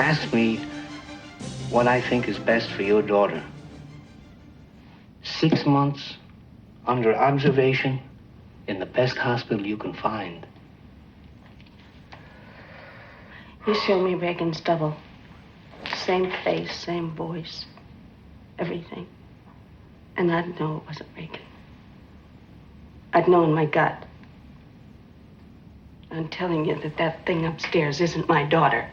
asked me what I think is best for your daughter. 6 months under observation in the best hospital you can find. You showed me Reagan's double. Same face, same voice, everything. And I'd know it wasn't Reagan. I'd know in my gut. I'm telling you that that thing upstairs isn't my daughter.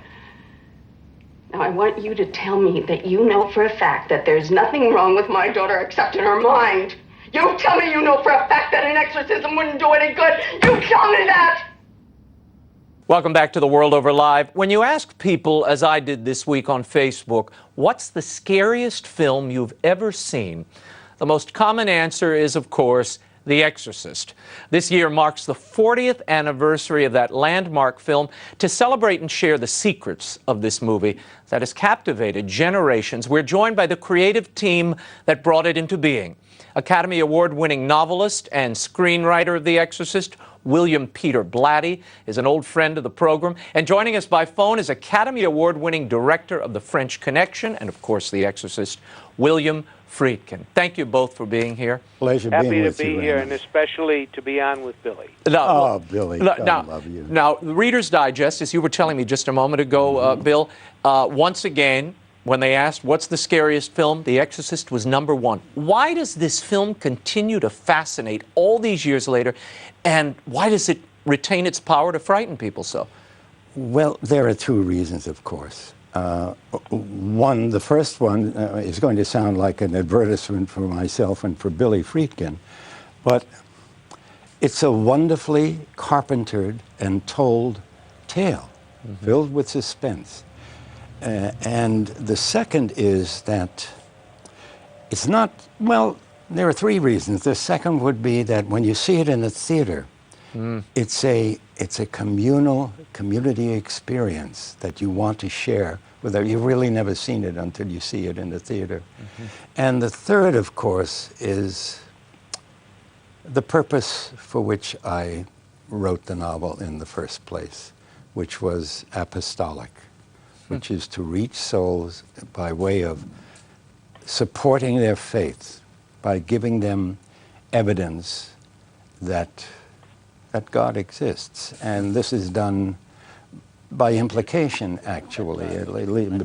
Now, I want you to tell me that you know for a fact that there's nothing wrong with my daughter except in her mind. You tell me you know for a fact that an exorcism wouldn't do any good. You tell me that! Welcome back to The World Over Live. When you ask people, as I did this week on Facebook, what's the scariest film you've ever seen? The most common answer is, of course, The Exorcist. This year marks the 40th anniversary of that landmark film. To celebrate and share the secrets of this movie that has captivated generations, we're joined by the creative team that brought it into being. Academy Award-winning novelist and screenwriter of The Exorcist, William Peter Blatty, is an old friend of the program. And joining us by phone is Academy Award-winning director of The French Connection and, of course, The Exorcist, William Friedkin. Thank you both for being here. Pleasure being with you. Happy to be here, and especially to be on with Billy. Billy, I love you. Now, the Reader's Digest, as you were telling me just a moment ago, Bill, once again, when they asked what's the scariest film, The Exorcist was #1. Why does this film continue to fascinate all these years later, and why does it retain its power to frighten people so? Well, there are two reasons, of course. One, the first one is going to sound like an advertisement for myself and for Billy Friedkin, but it's a wonderfully carpentered and told tale, filled with suspense. And the second is that it's not, well, there are three reasons. The second would be that when you see it in the theater, it's a community experience that you want to share with them. You've really never seen it until you see it in the theater. And the third, of course, is the purpose for which I wrote the novel in the first place, which was apostolic, which is to reach souls by way of supporting their faith, by giving them evidence that God exists. And this is done by implication, actually.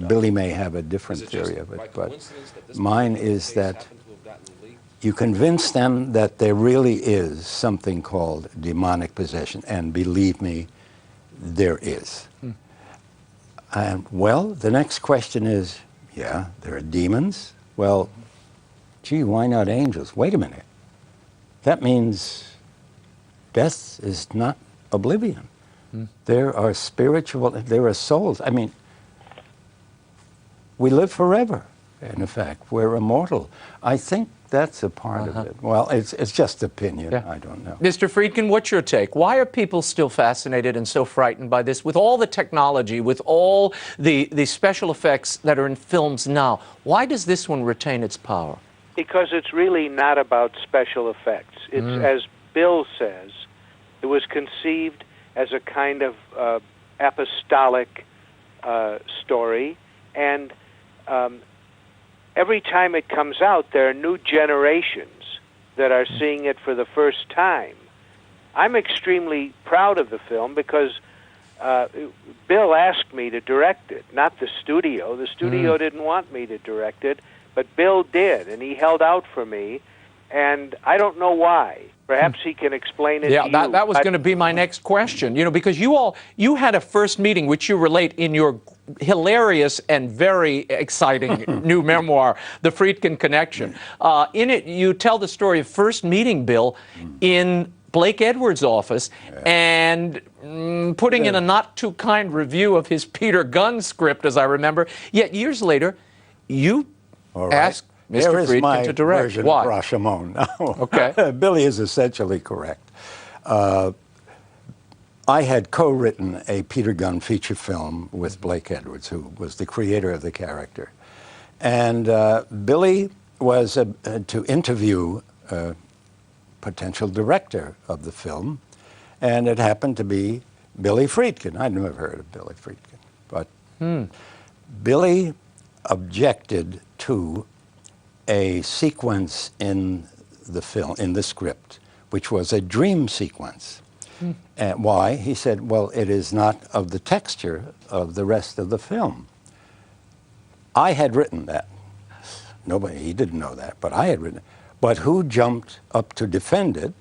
Billy may have a different theory of it, but mine is that you convince them that there really is something called demonic possession, and believe me, there is. And, well, the next question is, yeah, there are demons. Well, gee, why not angels? Wait a minute. That means death is not oblivion. There are there are souls. I mean, we live forever, in effect. We're immortal. I think that's a part of it. Well, it's just opinion. Yeah. I don't know. Mr. Friedkin, what's your take? Why are people still fascinated and so frightened by this? With all the technology, with all the special effects that are in films now, why does this one retain its power? Because it's really not about special effects. It's, as Bill says, it was conceived as a kind of apostolic story, and every time it comes out, there are new generations that are seeing it for the first time. I'm extremely proud of the film because Bill asked me to direct it, not the studio. The studio didn't want me to direct it, but Bill did, and he held out for me, and I don't know why. Perhaps he can explain it to you. That was going to be my next question. You know, because you had a first meeting, which you relate in your hilarious and very exciting new memoir, The Friedkin Connection. In it, you tell the story of first meeting Bill in Blake Edwards' office and putting in a not-too-kind review of his Peter Gunn script, as I remember. Yet years later, you asked Mr. Friedkin to direct. Version Why? Of Rashomon. Okay. Billy is essentially correct. I had co-written a Peter Gunn feature film with Blake Edwards, who was the creator of the character. And Billy was to interview a potential director of the film, and it happened to be Billy Friedkin. I'd never heard of Billy Friedkin, but Billy objected to a sequence in the film, in the script, which was a dream sequence. And why? He said, well, it is not of the texture of the rest of the film. I had written that. Nobody, he didn't know that, but I had written it. But who jumped up to defend it?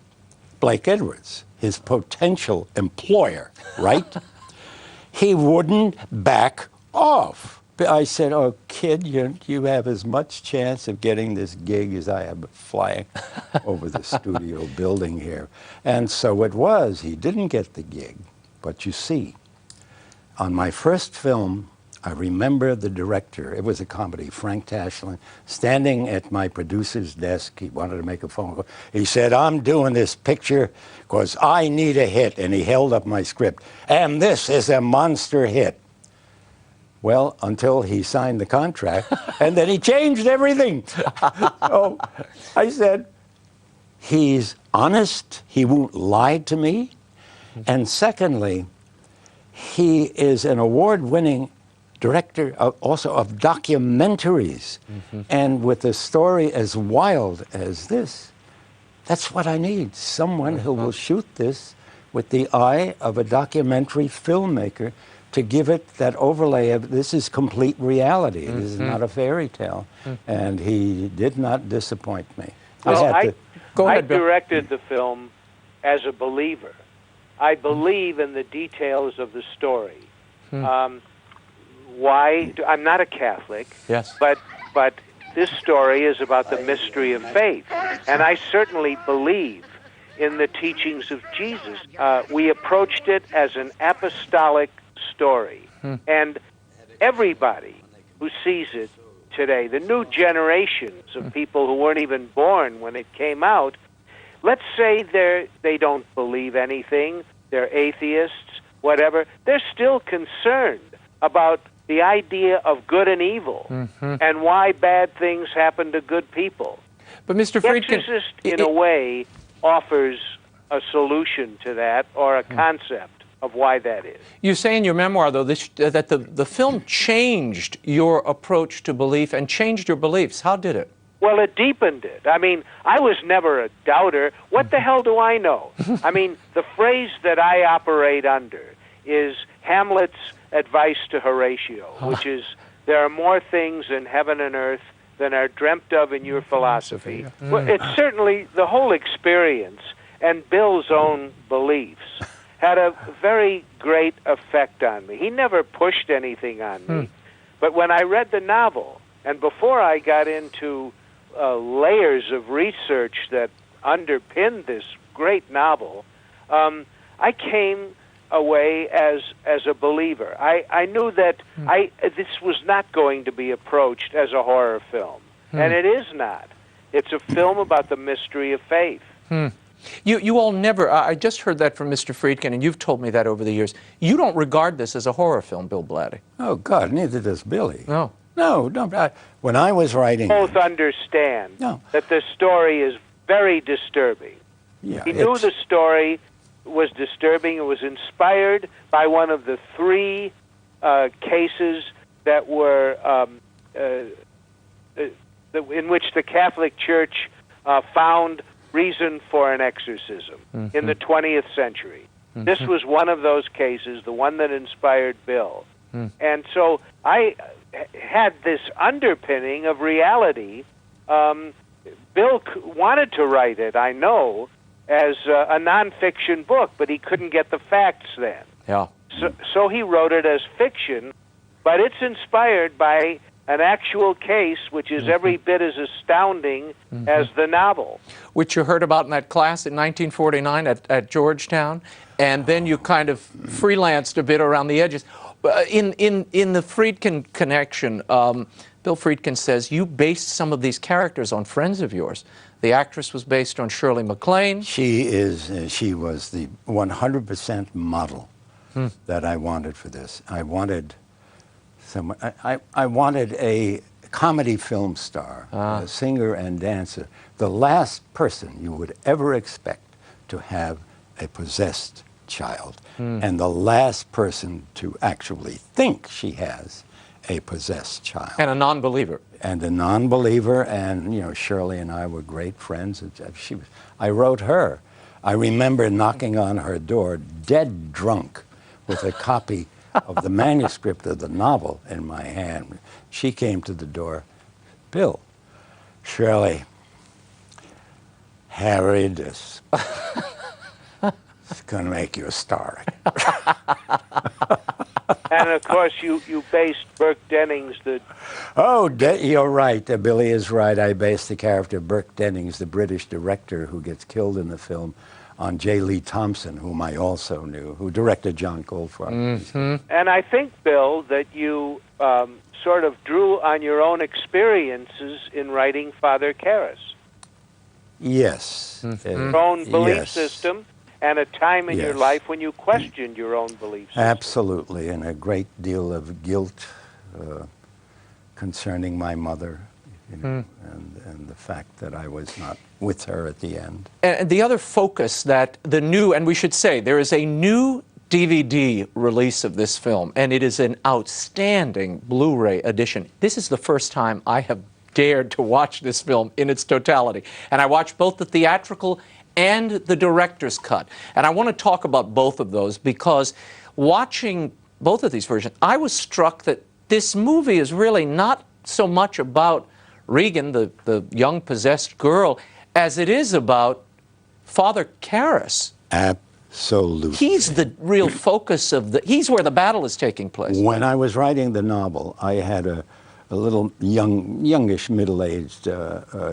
Blake Edwards, his potential employer, right? He wouldn't back off. I said, oh, kid, you have as much chance of getting this gig as I have of flying over the studio building here. And so it was. He didn't get the gig. But you see, on my first film, I remember the director, it was a comedy, Frank Tashlin, standing at my producer's desk. He wanted to make a phone call. He said, I'm doing this picture because I need a hit. And he held up my script. And this is a monster hit. Well, until he signed the contract, and then he changed everything. So I said, he's honest, he won't lie to me. And secondly, he is an award-winning director also of documentaries. And with a story as wild as this, that's what I need. Someone who will shoot this with the eye of a documentary filmmaker to give it that overlay of this is complete reality. This is not a fairy tale. And he did not disappoint me. Well, I Go ahead, Bill. directed the film as a believer. I believe in the details of the story. Why? I'm not a Catholic. Yes. But this story is about the mystery of faith, and I certainly believe in the teachings of Jesus. We approached it as an apostolic story, and everybody who sees it today, the new generations of people who weren't even born when it came out, let's say they don't believe anything, they're atheists, whatever, they're still concerned about the idea of good and evil and why bad things happen to good people. But Mr. Friedkin, Exorcist, in a way, offers a solution to that, or a concept of why that is. you say in your memoir, though, that the film changed your approach to belief and changed your beliefs. How did it? Well, it deepened it. I mean, I was never a doubter. What the hell do I know? I mean, the phrase that I operate under is Hamlet's advice to Horatio, which is, there are more things in heaven and earth than are dreamt of in your philosophy. Well, it's certainly the whole experience, and Bill's own beliefs had a very great effect on me. He never pushed anything on me, but when I read the novel, and before I got into layers of research that underpinned this great novel, I came away as a believer. I knew that this was not going to be approached as a horror film, and it is not. It's a film about the mystery of faith. You all never, I just heard that from Mr. Friedkin, and you've told me that over the years. You don't regard this as a horror film, Bill Blatty. Oh, God, neither does Billy. No. No. When I was writing... Both understand that the story is very disturbing. Yeah, He knew the story was disturbing. It was inspired by one of the three cases that were in which the Catholic Church found reason for an exorcism in the 20th century. This was one of those cases, the one that inspired Bill. And so I had this underpinning of reality. Bill wanted to write it, I know, as a nonfiction book, but he couldn't get the facts then. Yeah. So he wrote it as fiction, but it's inspired by an actual case which is every bit as astounding as the novel. Which you heard about in that class in 1949 at Georgetown, and then you kind of freelanced a bit around the edges. In the Friedkin connection, Bill Friedkin says you based some of these characters on friends of yours. The actress was based on Shirley MacLaine. She was the 100% model that I wanted for this. I wanted I wanted a comedy film star, a singer and dancer, the last person you would ever expect to have a possessed child, and the last person to actually think she has a possessed child. And a non-believer. And a non-believer, and you know, Shirley and I were great friends. I wrote her. I remember knocking on her door, dead drunk, with a copy of the manuscript of the novel in my hand. She came to the door. Bill, Shirley, Harry, this is going to make you a star. And of course, you based Burke Dennings, the... Oh, you're right. Billy is right. I based the character of Burke Dennings, the British director who gets killed in the film, on J. Lee Thompson, whom I also knew, who directed John Goldfarb. Mm-hmm. And I think, Bill, that you sort of drew on your own experiences in writing Father Karras. Yes. Your own belief yes. system, and a time in your Yes. life when you questioned your own belief system. Absolutely, and a great deal of guilt concerning my mother, you know, and the fact that I was not with her at the end. And the other focus that the new, and we should say, there is a new DVD release of this film, and it is an outstanding Blu-ray edition. This is the first time I have dared to watch this film in its totality. And I watched both the theatrical and the director's cut. And I want to talk about both of those because watching both of these versions, I was struck that this movie is really not so much about Regan, the young possessed girl, as it is about Father Karras. Absolutely. He's the real focus of he's where the battle is taking place. When I was writing the novel, I had a little youngish, middle-aged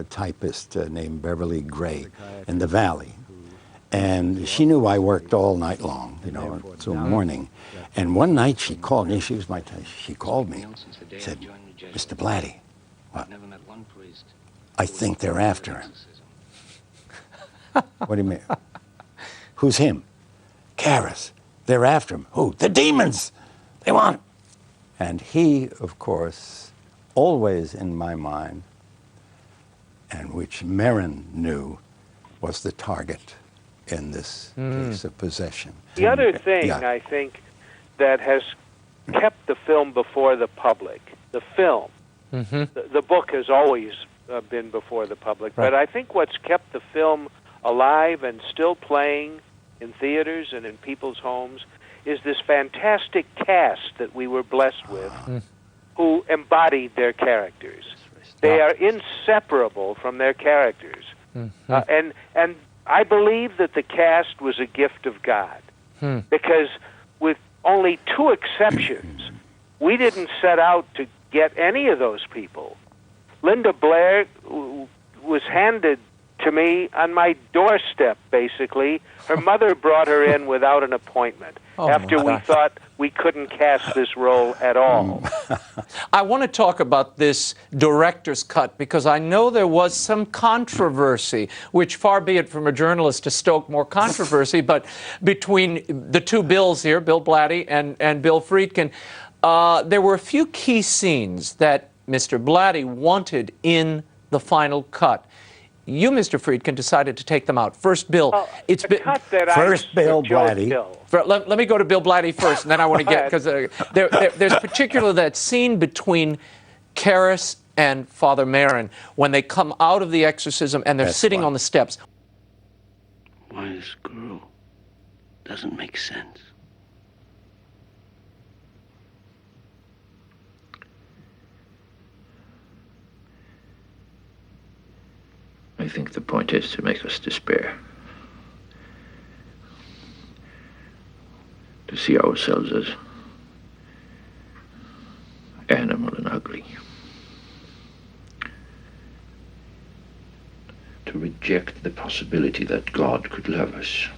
typist named Beverly Gray in the Valley. And she knew I worked all night long, you know, until morning. And one night she called me, she called me, said, "Mr. Blatty, what? I think they're after him." What do you mean? Who's him? Karras. They're after him. Who? The demons! They want him. And he, of course, always in my mind, and which Merrin knew, was the target in this case of possession. The other thing, I think, that has kept the film before the public, the film, the book has always been before the public, but I think what's kept the film alive and still playing in theaters and in people's homes is this fantastic cast that we were blessed with, who embodied their characters. They are inseparable from their characters. And I believe that the cast was a gift of God, because with only 2 exceptions, we didn't set out to get any of those people. Linda Blair was handed to me on my doorstep, basically. Her mother brought her in without an appointment after we thought we couldn't cast this role at all. I want to talk about this director's cut because I know there was some controversy, which far be it from a journalist to stoke more controversy, but between the two Bills here, Bill Blatty and Bill Friedkin, there were a few key scenes that Mr. Blatty wanted in the final cut. You, Mr. Friedkin, decided to take them out. First, Bill, it's been First, Bill Blatty. Let me go to Bill Blatty first, and then I want to get, because there's particularly that scene between Karras and Father Merrin when they come out of the exorcism and they're sitting on the steps. Why this girl doesn't make sense. I think the point is to make us despair. To see ourselves as animal and ugly. To reject the possibility that God could love us.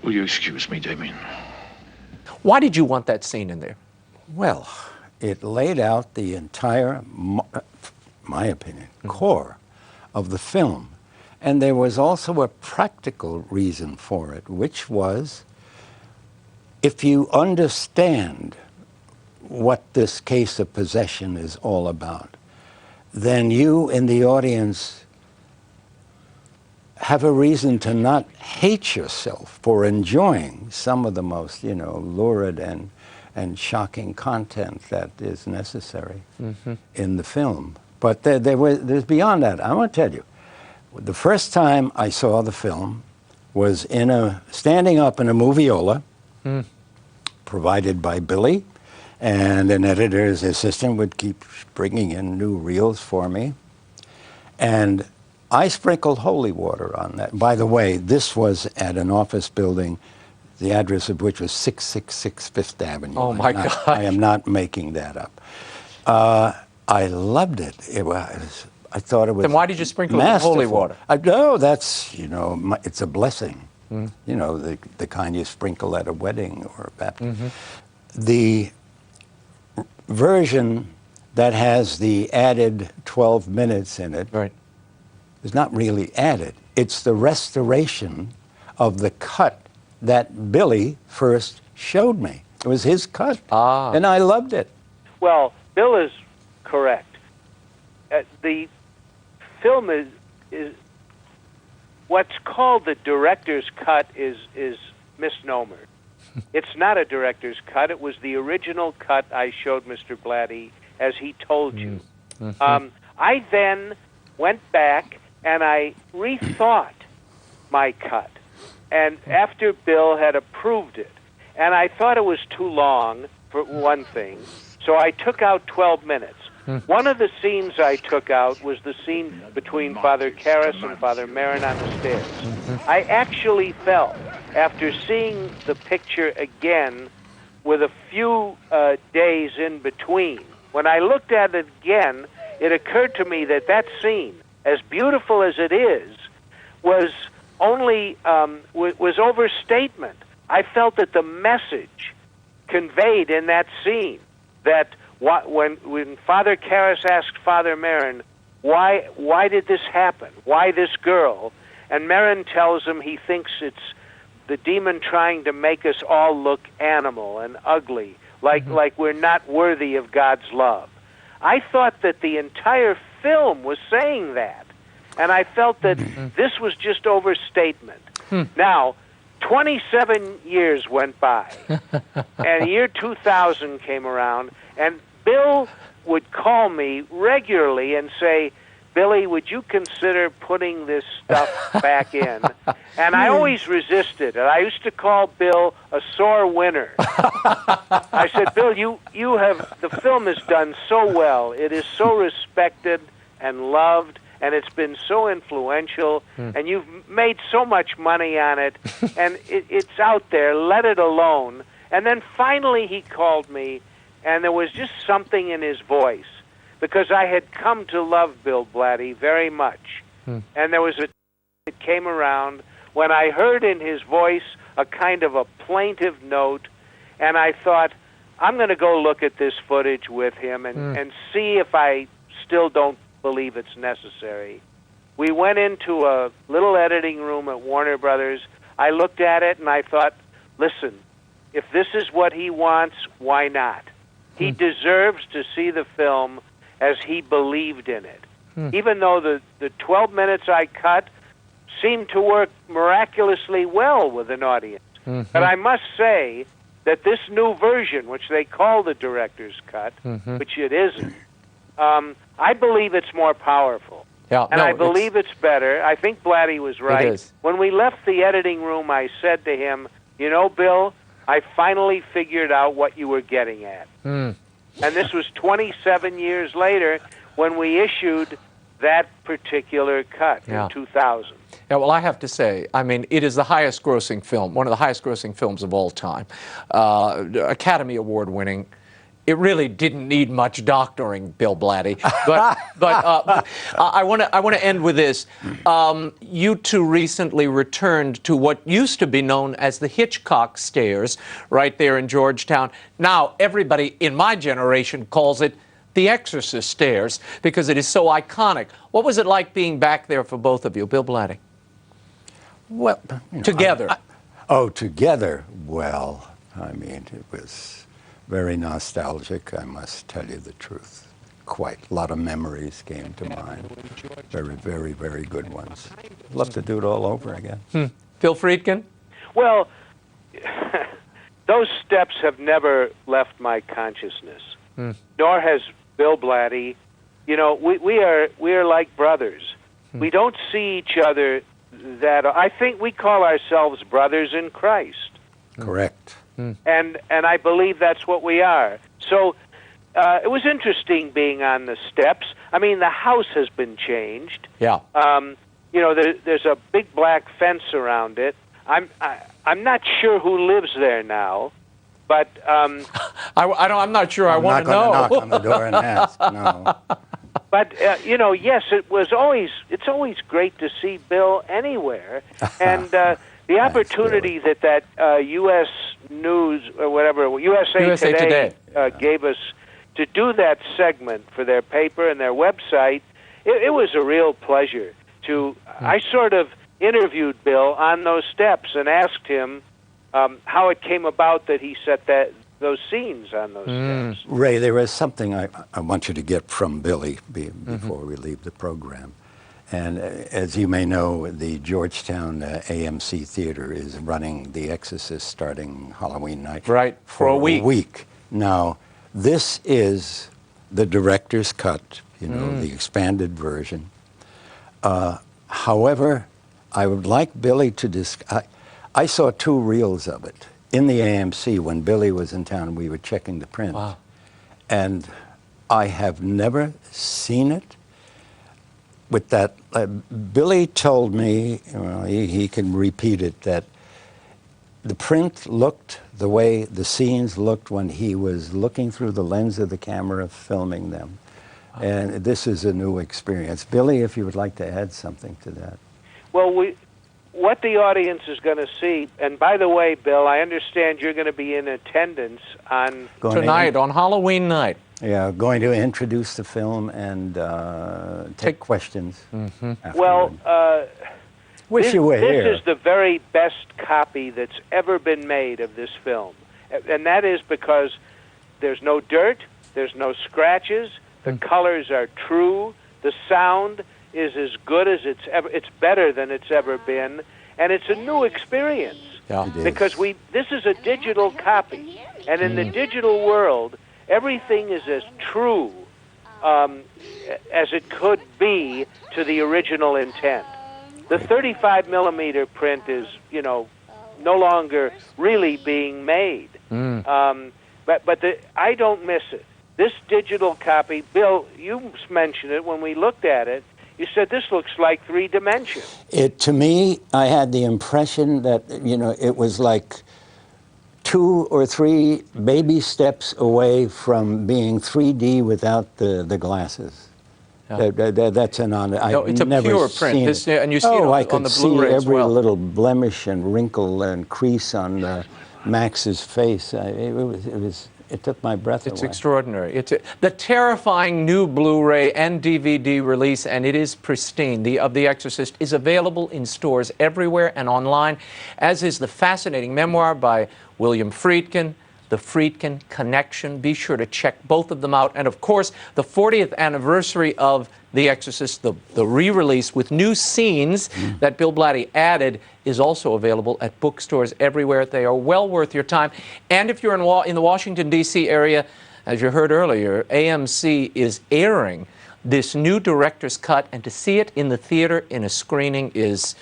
Will you excuse me, Damien? Why did you want that scene in there? Well, it laid out the entire, my opinion, core of the film. And there was also a practical reason for it, which was, if you understand what this case of possession is all about, then you in the audience have a reason to not hate yourself for enjoying some of the most, lurid and shocking content that is necessary in the film. But there's beyond that. I want to tell you, the first time I saw the film was standing up in a moviola provided by Billy, and an editor's assistant would keep bringing in new reels for me. And I sprinkled holy water on that. By the way, this was at an office building, the address of which was 666 Fifth Avenue. Oh, my God. I am not making that up. I loved it. I thought it was Then why did you sprinkle it with holy water? No, that's, it's a blessing. The kind you sprinkle at a wedding or a baptism. The version that has the added 12 minutes in it is not really added. It's the restoration of the cut that Billy first showed me. It was his cut, and I loved it. Well, Bill is correct. The film is what's called the director's cut is misnomer. It's not a director's cut. It was the original cut I showed Mr. Blatty, as he told you. I then went back and I rethought my cut. And after Bill had approved it, and I thought it was too long, for one thing, so I took out 12 minutes. One of the scenes I took out was the scene between Father Karras and Father Marin on the stairs. I actually felt, after seeing the picture again with a few days in between, when I looked at it again, it occurred to me that that scene, as beautiful as it is, was only was overstatement. I felt that the message conveyed in that scene, that when Father Karras asked Father Marin, why did this happen? Why this girl? And Marin tells him he thinks it's the demon trying to make us all look animal and ugly, like we're not worthy of God's love. I thought that the entire film was saying that, and I felt that this was just overstatement. Now, 27 years went by, and year 2000 came around, and Bill would call me regularly and say, Billy, would you consider putting this stuff back in? And I always resisted, and I used to call Bill a sore winner. I said, Bill, the film is done so well. It is so respected and loved, and it's been so influential, and you've made so much money on it, and it's out there. Let it alone. And then finally he called me, and there was just something in his voice, because I had come to love Bill Blatty very much. And there was it came around when I heard in his voice a kind of a plaintive note, and I thought, I'm going to go look at this footage with him and see if I still don't believe it's necessary. We went into a little editing room at Warner Brothers. I looked at it and I thought, listen, if this is what he wants, why not? He deserves to see the film as he believed in it. Even though the 12 minutes I cut seemed to work miraculously well with an audience. But I must say that this new version, which they call the director's cut, which it isn't, I believe it's more powerful. And I believe it's better. I think Blatty was right. It is. When we left the editing room, I said to him, you know, Bill, I finally figured out what you were getting at. And this was 27 years later when we issued that particular cut in 2000. Yeah, well, I have to say, I mean, it is the highest grossing film, one of the highest grossing films of all time. Academy Award winning. It really didn't need much doctoring, Bill Blatty. But I want to end with this. You two recently returned to what used to be known as the Hitchcock Stairs, right there in Georgetown. Now everybody in my generation calls it the Exorcist Stairs because it is so iconic. What was it like being back there for both of you, Bill Blatty? Well, together. Together. Well, I mean, it was very nostalgic, I must tell you the truth. quite. A lot of memories came to mind. Very, very, very good ones. Love to do it all over again. Bill Friedkin? Well, those steps have never left my consciousness, nor has Bill Blatty. You know, we are like brothers. We don't see each other that. I think we call ourselves brothers in Christ. Correct. And I believe that's what we are. So it was interesting being on the steps. I mean, the house has been changed. Yeah. You know, there's a big black fence around it. I'm not sure who lives there now, but I'm not sure I want to know. I'm not going to knock on the door and ask. No. But you know, yes, it's always great to see Bill anywhere, and the opportunity that U.S. News or whatever USA Today. Gave us to do that segment for their paper and their website. It was a real pleasure to. I sort of interviewed Bill on those steps and asked him how it came about that he set those scenes on those steps. Ray, there is something I want you to get from Billy before we leave the program. And as you may know, the Georgetown AMC Theater is running The Exorcist starting Halloween night. Right, for a week. Now, this is the director's cut, you know, the expanded version. However, I would like Billy to I saw 2 reels of it in the AMC when Billy was in town. We were checking the print. Wow. And I have never seen it with that. Billy told me, well, he can repeat it, that the print looked the way the scenes looked when he was looking through the lens of the camera filming them. And this is a new experience. Billy, if you would like to add something to that. Well, what the audience is going to see, and by the way, Bill, I understand you're going to be in attendance on tonight, on Halloween night. Yeah, going to introduce the film and take questions. Well, wish you were here. This is the very best copy that's ever been made of this film, and that is because there's no dirt, there's no scratches, the colors are true, the sound is as good as it's better than it's ever been, and it's a new experience. Yeah. Because this is a digital copy, and in the digital world, everything is as true as it could be to the original intent. The 35 millimeter print is, you know, no longer really being made. But I don't miss it. This digital copy, Bill, you mentioned it when we looked at it. You said this looks like 3 dimensions. To me, I had the impression that, you know, it was like 2 or 3 baby steps away from being 3D without the glasses. Yeah. That's an honor. It's a pure print, and you see it on the Blu-ray as well. I could see every little blemish and wrinkle and crease on Max's face. It took my breath away. It's extraordinary. It's the terrifying new Blu-ray and DVD release, and it is pristine. The Exorcist is available in stores everywhere and online, as is the fascinating memoir by William Friedkin, The Friedkin Connection. Be sure to check both of them out. And of course, the 40th anniversary of The Exorcist, the re-release with new scenes that Bill Blatty added, is also available at bookstores everywhere. They are well worth your time. And if you're in the Washington, D.C. area, as you heard earlier, AMC is airing this new director's cut, and to see it in the theater in a screening is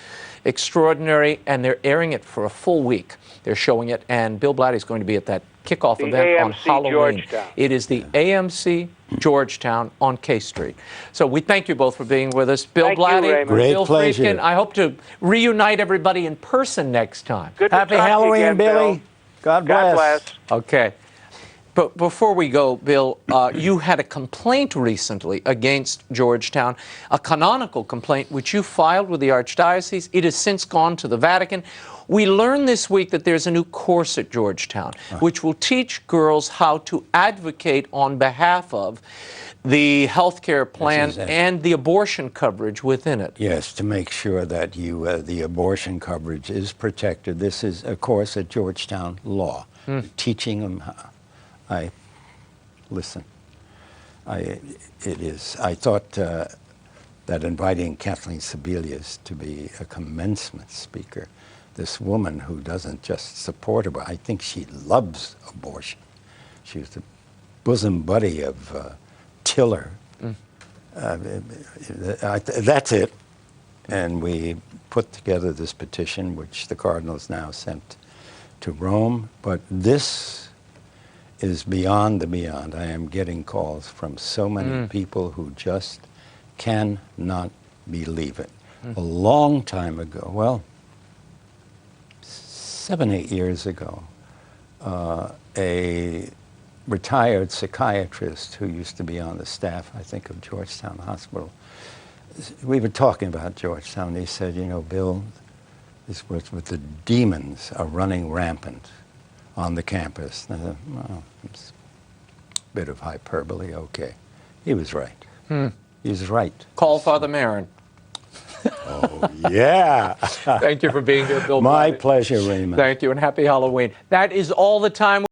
extraordinary, and they're airing it for a full week. They're showing it, and Bill Blatty is going to be at that kickoff event AMC on Halloween. Georgetown. It is the AMC Georgetown on K Street. So we thank you both for being with us. Bill Blatty, Bill Friedkin. I hope to reunite everybody in person next time. Good to Happy talk Halloween, again, Billy. Bill. God bless. God bless. Okay. But before we go, Bill, you had a complaint recently against Georgetown, a canonical complaint which you filed with the Archdiocese. It has since gone to the Vatican. We learned this week that there's a new course at Georgetown which will teach girls how to advocate on behalf of the health care plan and the abortion coverage within it. Yes, to make sure that the abortion coverage is protected. This is a course at Georgetown Law, teaching them how. Listen, It is. I thought that inviting Kathleen Sebelius to be a commencement speaker, this woman who doesn't just support abortion, I think she loves abortion. She was the bosom buddy of Tiller. That's it. And we put together this petition, which the Cardinals now sent to Rome. But this is beyond the beyond. I am getting calls from so many people who just cannot believe it. A long time ago, well, 7, 8 years ago, a retired psychiatrist who used to be on the staff, I think, of Georgetown Hospital, we were talking about Georgetown, and he said, you know, Bill, this was with the demons are running rampant on the campus. And I thought, well, it's a bit of hyperbole, okay. He was right. He was right. Call Father Marin. Oh, yeah. Thank you for being here, Bill. My Blatty. pleasure, Raymond. Thank you, and happy Halloween. That is all the time.